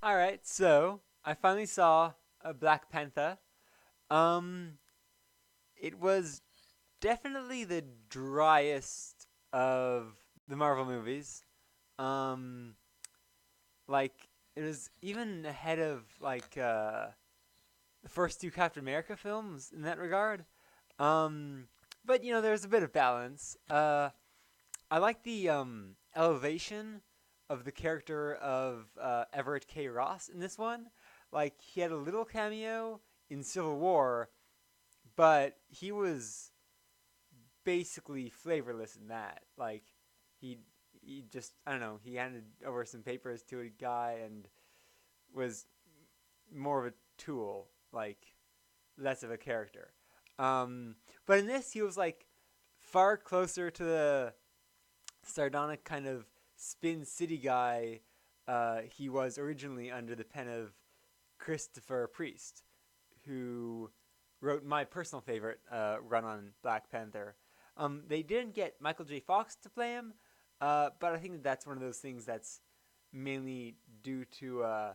All right, so I finally saw a Black Panther. Um, it was definitely the driest of the Marvel movies. Um, like it was even ahead of the first two Captain America films in that regard. Um, but there's a bit of balance. I like the elevation of the character of Everett K. Ross in this one. Like he had a little cameo in Civil War, but he was basically flavorless in that. Like he he just I don't know. He handed over some papers to a guy and was more of a tool, like less of a character. Um, but in this, he was like far closer to the sardonic kind of spin city guy he was originally under the pen of Christopher Priest, who wrote my personal favorite run on Black Panther. They didn't get Michael J. Fox to play him, but I think that's one of those things that's mainly due to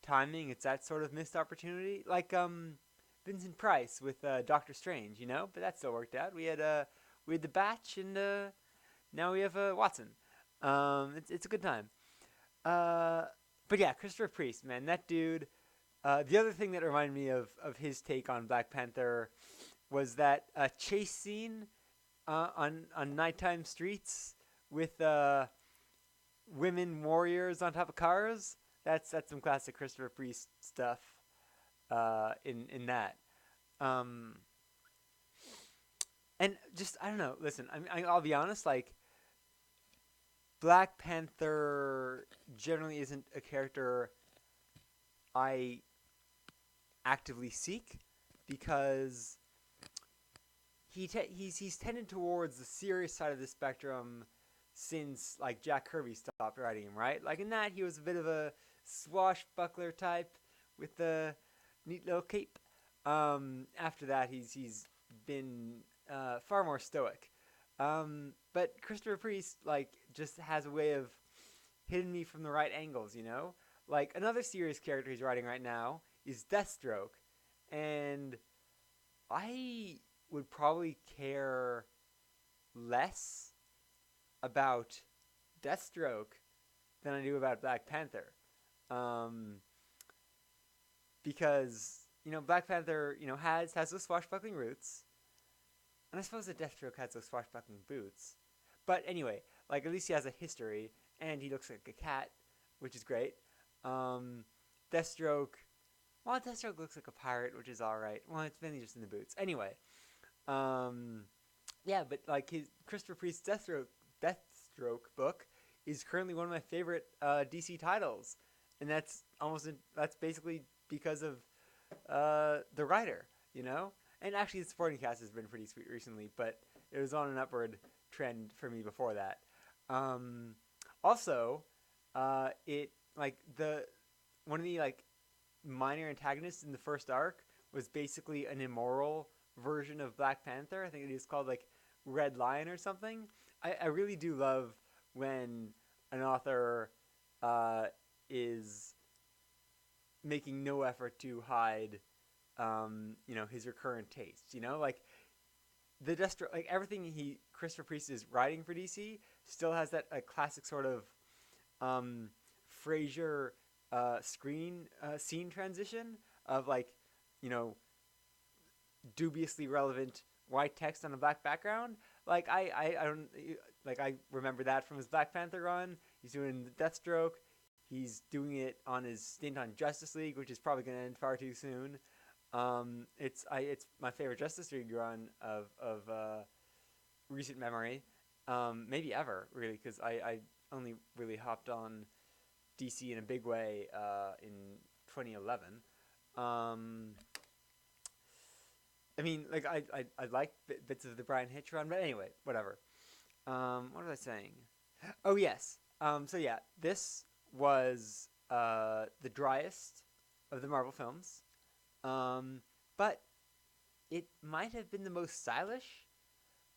timing. It's that sort of missed opportunity, like Vincent Price with Doctor Strange, But that still worked out. We had the Batch, and now we have Watson. It's a good time. Uh, but yeah, Christopher Priest, man, that dude. The other thing that reminded me of his take on Black Panther was that chase scene on nighttime streets with women warriors on top of cars. That's some classic Christopher Priest stuff. In that, um, and just I don't know. Listen, I'll be honest. Like Black Panther generally isn't a character I actively seek because he's tended towards the serious side of the spectrum since like Jack Kirby stopped writing him, right? Like in that he was a bit of a swashbuckler type with the neat little cape. After that he's been far more stoic. But Christopher Priest like just has a way of hitting me from the right angles. Like another serious character he's writing right now is Deathstroke, and I would probably care less about Deathstroke than I do about Black Panther. Um, because Black Panther has those swashbuckling roots, and I suppose that Deathstroke has those swashbuckling boots. But anyway, like at least he has a history, and he looks like a cat, which is great. Um, Deathstroke, well, Deathstroke looks like a pirate, which is all right. Well, it's mainly just in the boots. Anyway, um, yeah, but like his Christopher Priest's Deathstroke book is currently one of my favorite DC titles, and that's basically because of the writer, And actually, the supporting cast has been pretty sweet recently, but it was on an upward trend for me before that. Um, Also, it like the one of the like minor antagonists in the first arc was basically an immoral version of Black Panther. I think it is called like Red Lion or something. I really do love when an author uh, is making no effort to hide, his recurrent tastes. Like the Destro, like everything Christopher Priest is writing for DC still has that classic sort of um, Frasier scene transition of like, you know, dubiously relevant white text on a black background. Like I don't like I remember that from his Black Panther run. He's doing the Deathstroke. He's doing it on his stint on Justice League, which is probably going to end far too soon. It's my favorite Justice League run of recent memory, maybe ever really, because I only really hopped on DC in a big way in 2011. Um, I mean, like I like bits of the Brian Hitch run, but anyway, whatever. What was I saying? Oh yes. So yeah, this was the driest of the Marvel films, um, but it might have been the most stylish.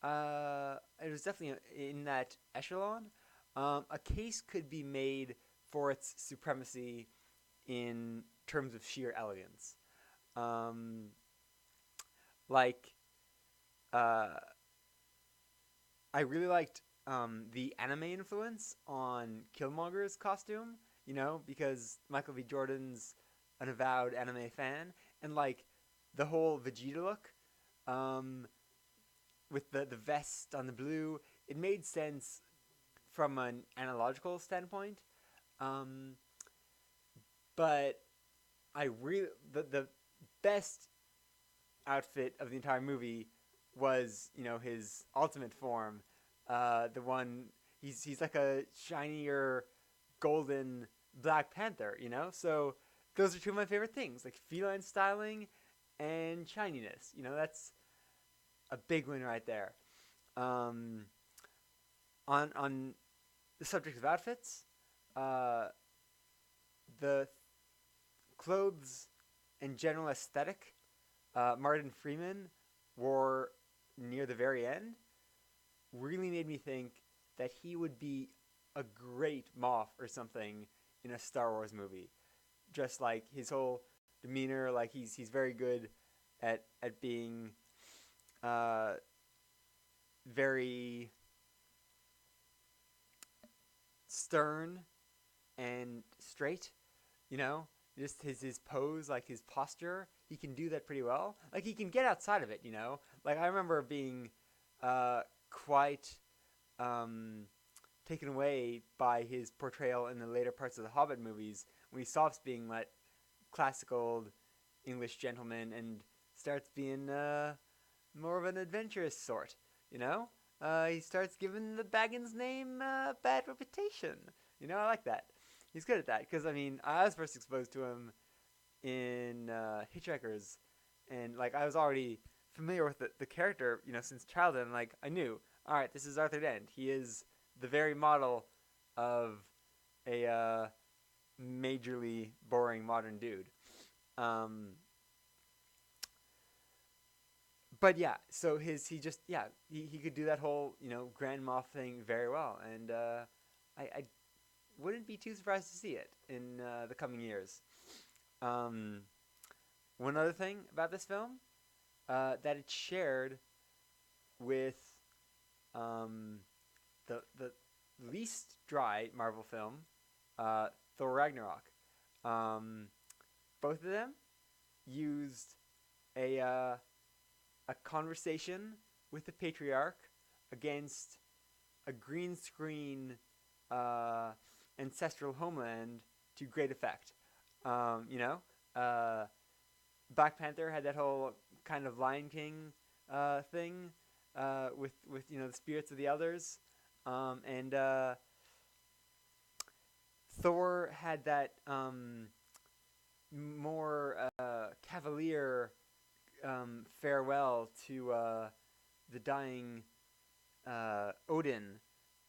It was definitely in that echelon. A case could be made for its supremacy in terms of sheer elegance. Um, like, uh, I really liked the anime influence on Killmonger's costume, because Michael B. Jordan's an avowed anime fan, and like the whole Vegeta look, um, with the vest on the blue, it made sense from an analogical standpoint. Um, but the best outfit of the entire movie was his ultimate form, the one he's like a shinier golden Black Panther, so those are two of my favorite things, like feline styling and shininess. That's a big win right there. um, on the subject of outfits, uh, the clothes and general aesthetic Martin Freeman wore near the very end really made me think that he would be a great Moff or something in a Star Wars movie. Just like his whole demeanor, like he's very good at being uh, very stern and straight. You know, just his pose, like his posture, he can do that pretty well. Like he can get outside of it. Like I remember being uh, quite um, taken away by his portrayal in the later parts of the Hobbit movies when he stops being that classic old English gentleman and starts being more of an adventurous sort. You know, he starts giving the Baggins name a bad reputation. I like that. He's good at that because I was first exposed to him in Hitchhikers, and like I was already familiar with the character, since childhood. And like I knew, all right, this is Arthur Dent. He is the very model of a majorly boring modern dude. Um, but yeah, so he could do that whole Grand Moff thing very well, and I wouldn't be too surprised to see it in the coming years. Um, One other thing about this film, that it's shared with um, the least dry Marvel film, uh, Thor Ragnarok. Um, Both of them used a a conversation with the patriarch against a green screen uh, ancestral homeland to great effect. Um, you know, uh, Black Panther had that whole kind of Lion King thing with the spirits of the others, and Thor had that more cavalier farewell to the dying Odin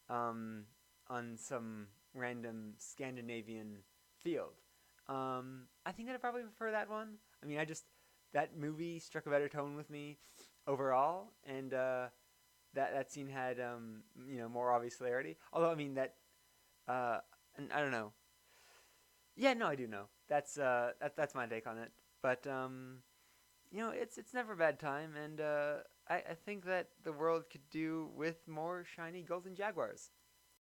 um, on some random Scandinavian field. I think I'd probably prefer that one. I just that movie struck a better tone with me overall, and that scene had more obvious clarity. Although that uh, and I don't know. Yeah, no, I do know. That's my take on it. But it's never a bad time, and I think that the world could do with more shiny golden jaguars.